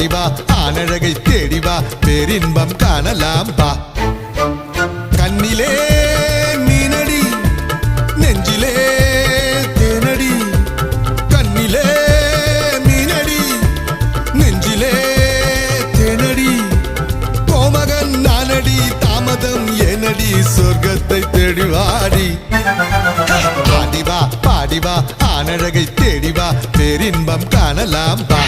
பாடிவா ஆனழகை தேடிவா பேரின்பம் காணலாம் வா கண்ணிலே மீனடி நெஞ்சிலே தேனடி கண்ணிலே மீனடி நெஞ்சிலே தேனடி கோமகன் நானடி தாமதம் ஏனடி சொர்க்கத்தை தேடிவாடி பாடிவா பாடிவா ஆனழகை தேடிவா பேரின்பம் காணலாம் வா